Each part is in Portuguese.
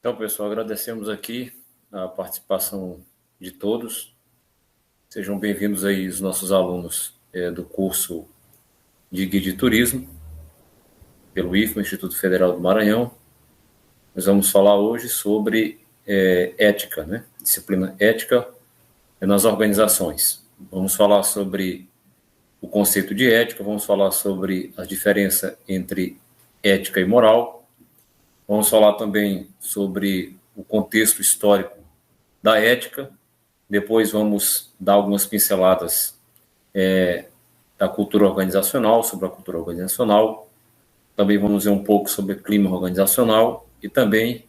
Então, pessoal, agradecemos aqui a participação de todos. Sejam bem-vindos aí os nossos alunos do curso de Guia de Turismo, pelo IFMA, Instituto Federal do Maranhão. Nós vamos falar hoje sobre ética, né? Disciplina ética nas organizações. Vamos falar sobre o conceito de ética, vamos falar sobre a diferença entre ética e moral. Vamos falar também sobre o contexto histórico da ética. Depois vamos dar algumas pinceladas da cultura organizacional, sobre a cultura organizacional. Também vamos ver um pouco sobre clima organizacional e também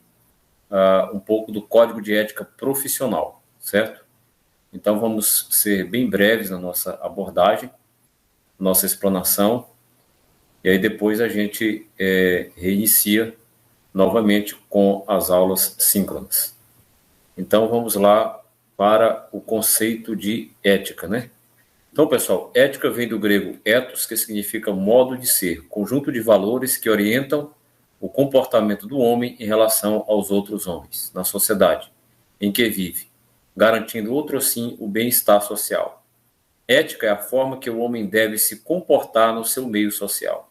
um pouco do código de ética profissional, certo? Então vamos ser bem breves na nossa abordagem, nossa explanação, e aí depois a gente reinicia novamente com as aulas síncronas. Então vamos lá para o conceito de ética, né? Então, pessoal, ética vem do grego ethos, que significa modo de ser, conjunto de valores que orientam o comportamento do homem em relação aos outros homens, na sociedade em que vive, garantindo outro assim o bem-estar social. Ética é a forma que o homem deve se comportar no seu meio social.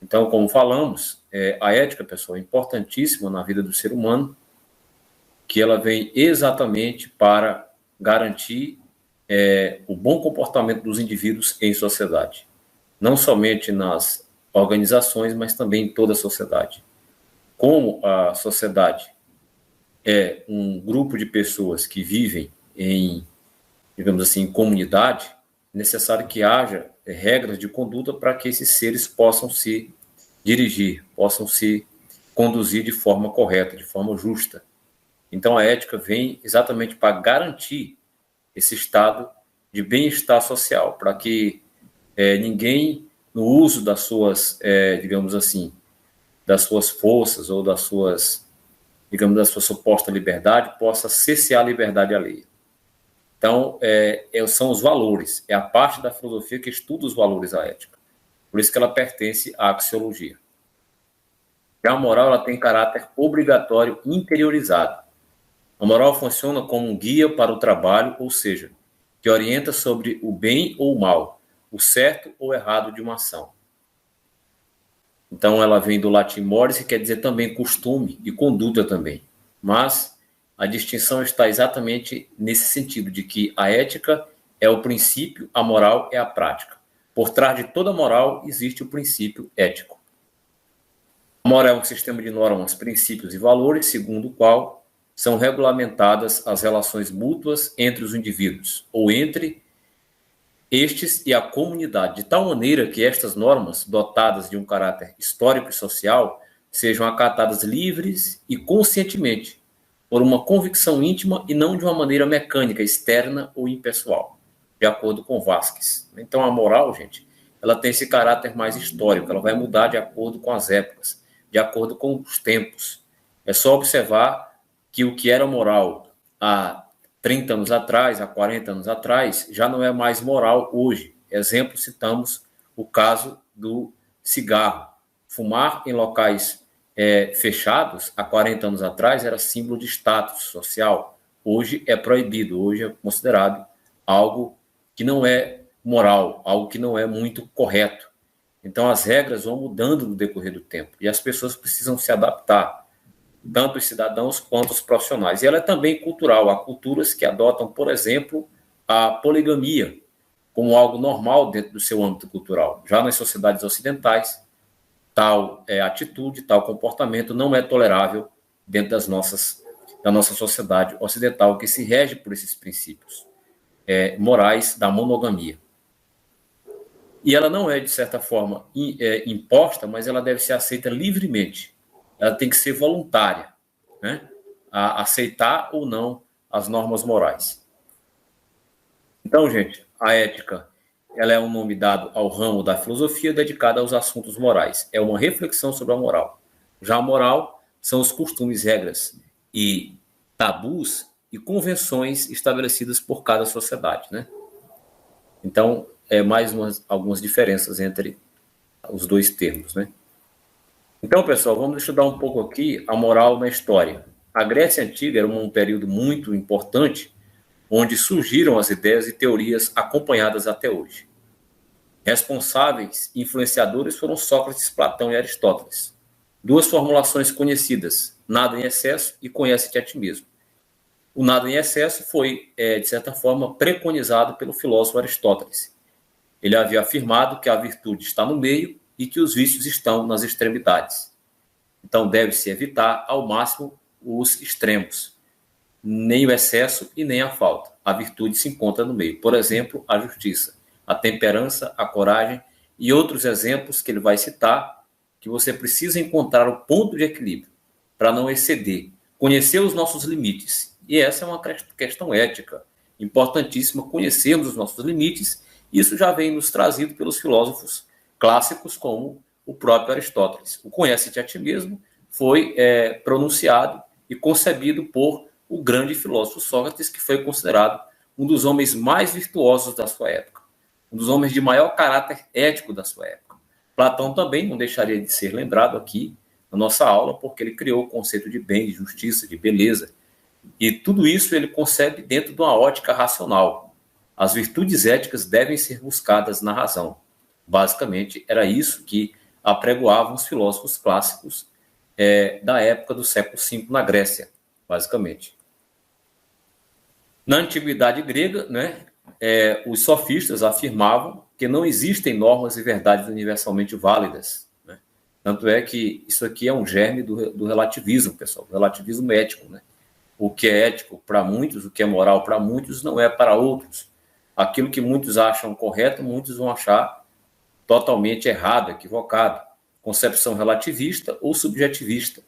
Então, como falamos, a ética, pessoal, é importantíssima na vida do ser humano, que ela vem exatamente para garantir o bom comportamento dos indivíduos em sociedade. Não somente nas organizações, mas também em toda a sociedade. Como a sociedade é um grupo de pessoas que vivem em, digamos assim, em comunidade, é necessário que haja regras de conduta para que esses seres possam se dirigir, possam se conduzir de forma correta, de forma justa. Então, a ética vem exatamente para garantir esse estado de bem-estar social, para que ninguém, no uso das suas, digamos assim, das suas forças ou das suas, digamos, da sua suposta liberdade, possa cessear a liberdade alheia. Então, são os valores, é a parte da filosofia que estuda os valores da ética. Por isso que ela pertence à axiologia. Já a moral, ela tem caráter obrigatório interiorizado. A moral funciona como um guia para o trabalho, ou seja, que orienta sobre o bem ou o mal, o certo ou errado de uma ação. Então, ela vem do latim mores, que quer dizer também costume e conduta também. Mas a distinção está exatamente nesse sentido, de que a ética é o princípio, a moral é a prática. Por trás de toda moral existe o princípio ético. A moral é um sistema de normas, princípios e valores, segundo o qual são regulamentadas as relações mútuas entre os indivíduos, ou entre estes e a comunidade, de tal maneira que estas normas, dotadas de um caráter histórico e social, sejam acatadas livres e conscientemente, por uma convicção íntima e não de uma maneira mecânica, externa ou impessoal, de acordo com Vasquez. Então, a moral, gente, ela tem esse caráter mais histórico, ela vai mudar de acordo com as épocas, de acordo com os tempos. É só observar que o que era moral há 30 anos atrás, há 40 anos atrás, já não é mais moral hoje. Exemplo, citamos o caso do cigarro. Fumar em locais fechados, há 40 anos atrás, era símbolo de status social. Hoje é proibido, hoje é considerado algo que não é moral, algo que não é muito correto. Então, as regras vão mudando no decorrer do tempo e as pessoas precisam se adaptar, tanto os cidadãos quanto os profissionais. E ela é também cultural. Há culturas que adotam, por exemplo, a poligamia como algo normal dentro do seu âmbito cultural. Já nas sociedades ocidentais, tal atitude, tal comportamento não é tolerável dentro da nossa sociedade ocidental, que se rege por esses princípios morais da monogamia. E ela não é, de certa forma, imposta, mas ela deve ser aceita livremente. Ela tem que ser voluntária, né? A aceitar ou não as normas morais. Então, gente, a ética, ela é um nome dado ao ramo da filosofia dedicado aos assuntos morais. É uma reflexão sobre a moral. Já a moral são os costumes, regras e tabus e convenções estabelecidas por cada sociedade, né? Então, mais algumas diferenças entre os dois termos, né? Então, pessoal, vamos estudar um pouco aqui a moral na história. A Grécia Antiga era um período muito importante, onde surgiram as ideias e teorias acompanhadas até hoje. Responsáveis e influenciadores foram Sócrates, Platão e Aristóteles. Duas formulações conhecidas, nada em excesso e conhece-te a ti mesmo. O nada em excesso foi, de certa forma, preconizado pelo filósofo Aristóteles. Ele havia afirmado que a virtude está no meio e que os vícios estão nas extremidades. Então, deve-se evitar ao máximo os extremos, nem o excesso e nem a falta. A virtude se encontra no meio. Por exemplo, a justiça, a temperança, a coragem e outros exemplos que ele vai citar, que você precisa encontrar o ponto de equilíbrio para não exceder, conhecer os nossos limites. E essa é uma questão ética importantíssima, conhecermos os nossos limites. Isso já vem nos trazido pelos filósofos clássicos, como o próprio Aristóteles. O conhece-te a ti mesmo foi pronunciado e concebido por o grande filósofo Sócrates, que foi considerado um dos homens mais virtuosos da sua época, um dos homens de maior caráter ético da sua época. Platão também não deixaria de ser lembrado aqui na nossa aula, porque ele criou o conceito de bem, de justiça, de beleza. E tudo isso ele concebe dentro de uma ótica racional. As virtudes éticas devem ser buscadas na razão. Basicamente, era isso que apregoavam os filósofos clássicos da época do século V na Grécia, basicamente. Na antiguidade grega, né, os sofistas afirmavam que não existem normas e verdades universalmente válidas. Né? Tanto é que isso aqui é um germe do relativismo, pessoal, do relativismo ético. Né? O que é ético para muitos, o que é moral para muitos, não é para outros. Aquilo que muitos acham correto, muitos vão achar totalmente errado, equivocado. Concepção relativista ou subjetivista.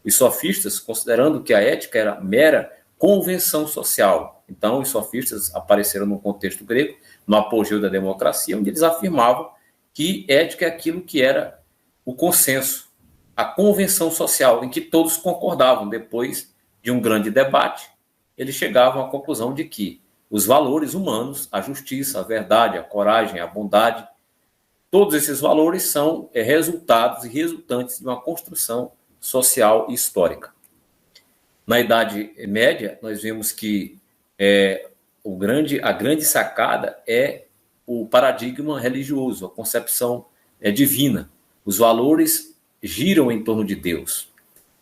Os sofistas, considerando que a ética era mera convenção social. Então, os sofistas apareceram no contexto grego, no apogeu da democracia, onde eles afirmavam que ética é aquilo que era o consenso, a convenção social, em que todos concordavam. Depois de um grande debate, eles chegavam à conclusão de que os valores humanos, a justiça, a verdade, a coragem, a bondade, todos esses valores são resultados e resultantes de uma construção social e histórica. Na Idade Média, nós vemos que a grande sacada é o paradigma religioso, a concepção divina. Os valores giram em torno de Deus.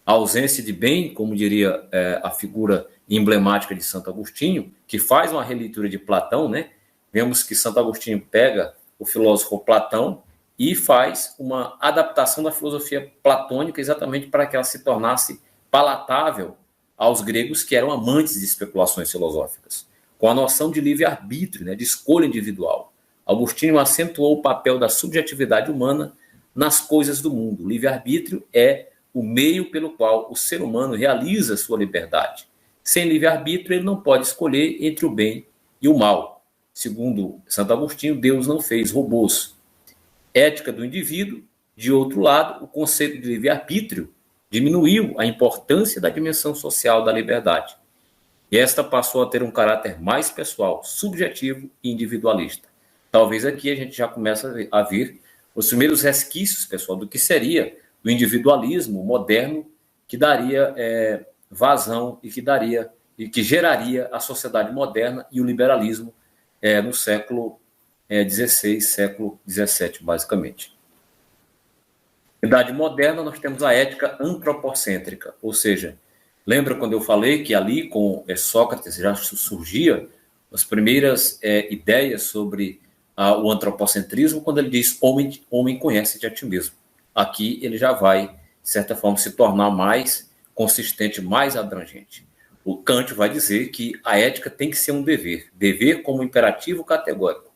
A ausência de bem, como diria a figura emblemática de Santo Agostinho, que faz uma releitura de Platão, né? Vemos que Santo Agostinho pega o filósofo Platão e faz uma adaptação da filosofia platônica exatamente para que ela se tornasse palatável aos gregos que eram amantes de especulações filosóficas, com a noção de livre-arbítrio, né, de escolha individual. Agostinho acentuou o papel da subjetividade humana nas coisas do mundo. O livre-arbítrio é o meio pelo qual o ser humano realiza sua liberdade. Sem livre-arbítrio, ele não pode escolher entre o bem e o mal. Segundo Santo Agostinho, Deus não fez robôs. Ética do indivíduo, de outro lado, o conceito de livre-arbítrio diminuiu a importância da dimensão social da liberdade. E esta passou a ter um caráter mais pessoal, subjetivo e individualista. Talvez aqui a gente já comece a ver os primeiros resquícios, pessoal, do que seria o individualismo moderno que daria vazão e que geraria a sociedade moderna e o liberalismo no século XVI, século XVII, basicamente. Na Idade Moderna, nós temos a ética antropocêntrica, ou seja, lembra quando eu falei que ali com Sócrates já surgia as primeiras ideias sobre o antropocentrismo, quando ele diz homem conhece-te a ti mesmo. Aqui ele já vai, de certa forma, se tornar mais consistente, mais abrangente. O Kant vai dizer que a ética tem que ser um dever como imperativo categórico.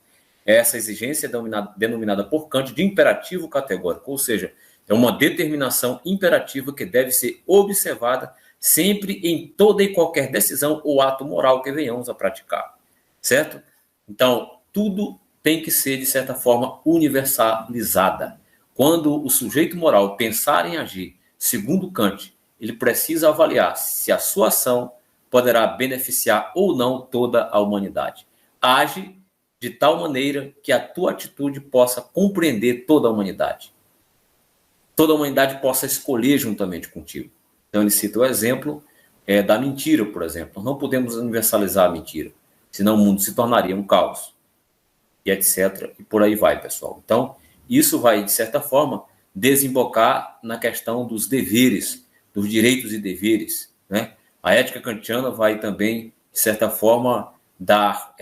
Essa exigência é denominada por Kant de imperativo categórico, ou seja, é uma determinação imperativa que deve ser observada sempre em toda e qualquer decisão ou ato moral que venhamos a praticar, certo? Então, tudo tem que ser, de certa forma, universalizada. Quando o sujeito moral pensar em agir, segundo Kant, ele precisa avaliar se a sua ação poderá beneficiar ou não toda a humanidade. Age de tal maneira que a tua atitude possa compreender toda a humanidade. toda a humanidade possa escolher juntamente contigo. Então ele cita o exemplo da mentira, por exemplo. Nós não podemos universalizar a mentira, senão o mundo se tornaria um caos, e etc. E por aí vai, pessoal. Então, isso vai, de certa forma, desembocar na questão dos deveres, dos direitos e deveres, né? A ética kantiana vai também, de certa forma, dar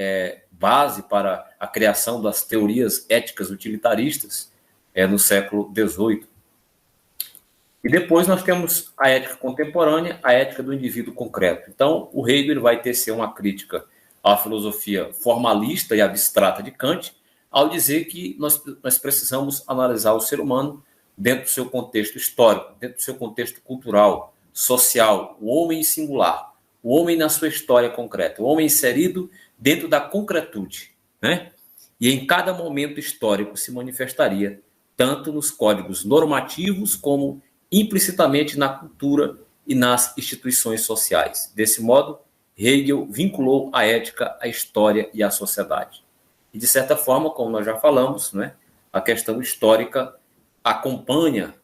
base para a criação das teorias éticas utilitaristas no século XVIII. E depois nós temos a ética contemporânea, a ética do indivíduo concreto. Então, o Hegel vai tecer uma crítica à filosofia formalista e abstrata de Kant, ao dizer que nós precisamos analisar o ser humano dentro do seu contexto histórico, dentro do seu contexto cultural, social, o homem singular, o homem na sua história concreta, o homem inserido dentro da concretude, né? E em cada momento histórico se manifestaria tanto nos códigos normativos como implicitamente na cultura e nas instituições sociais. Desse modo, Hegel vinculou a ética à história e à sociedade. E, de certa forma, como nós já falamos, né, a questão histórica acompanha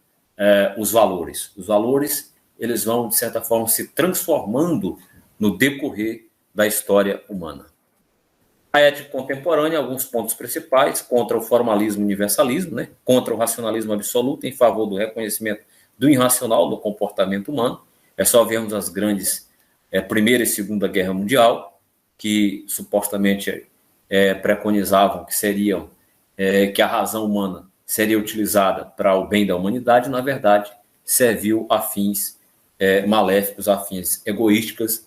os valores. Os valores, eles vão, de certa forma, se transformando no decorrer da história humana. A ética contemporânea, alguns pontos principais: contra o formalismo e universalismo, né, contra o racionalismo absoluto, em favor do reconhecimento do irracional no comportamento humano. É só vermos as grandes Primeira e Segunda Guerra Mundial, que supostamente preconizavam que seriam que a razão humana seria utilizada para o bem da humanidade, na verdade, serviu a fins maléficos, a fins egoísticos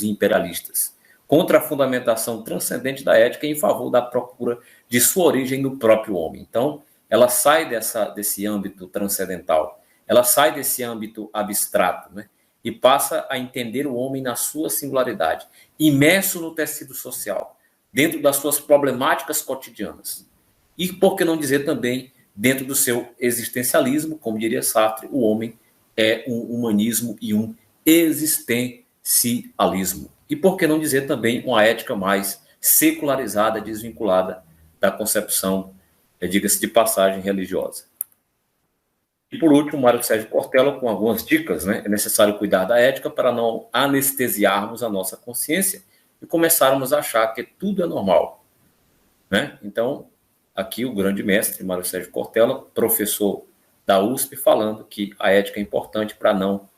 e imperialistas, contra a fundamentação transcendente da ética em favor da procura de sua origem no próprio homem. Então, ela sai desse âmbito transcendental, ela sai desse âmbito abstrato, né, e passa a entender o homem na sua singularidade, imerso no tecido social, dentro das suas problemáticas cotidianas. E, por que não dizer também, dentro do seu existencialismo, como diria Sartre, o homem é um humanismo e um existencialismo. E, por que não dizer também, uma ética mais secularizada, desvinculada da concepção, diga-se de passagem, religiosa. E, por último, Mário Sérgio Cortella, com algumas dicas, né? É necessário cuidar da ética para não anestesiarmos a nossa consciência e começarmos a achar que tudo é normal, né? Então, aqui o grande mestre, Mário Sérgio Cortella, professor da USP, falando que a ética é importante para não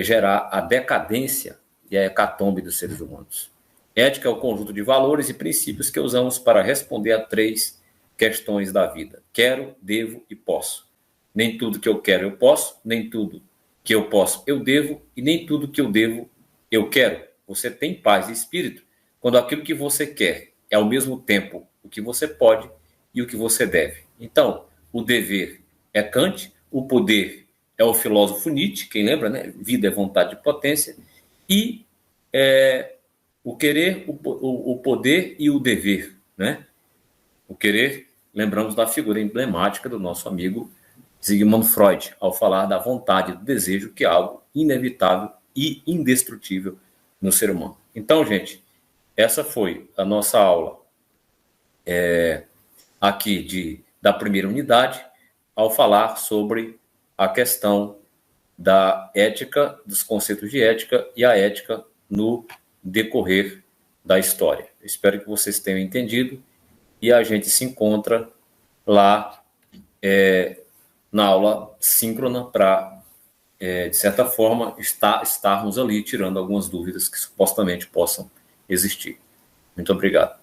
gerar a decadência e a hecatombe dos seres humanos. Ética é o conjunto de valores e princípios que usamos para responder a 3 questões da vida: quero, devo e posso. Nem tudo que eu quero eu posso, nem tudo que eu posso eu devo, e nem tudo que eu devo eu quero. Você tem paz de espírito quando aquilo que você quer é ao mesmo tempo o que você pode e o que você deve. Então, o dever é Kant, o poder é o filósofo Nietzsche, quem lembra, né? Vida é vontade de potência, e o querer, o poder e o dever, né? O querer, lembramos da figura emblemática do nosso amigo Sigmund Freud, ao falar da vontade, do desejo, que é algo inevitável e indestrutível no ser humano. Então, gente, essa foi a nossa aula aqui da primeira unidade, ao falar sobre a questão da ética, dos conceitos de ética e a ética no decorrer da história. Espero que vocês tenham entendido e a gente se encontra lá na aula síncrona para, de certa forma, estarmos ali tirando algumas dúvidas que supostamente possam existir. Muito obrigado.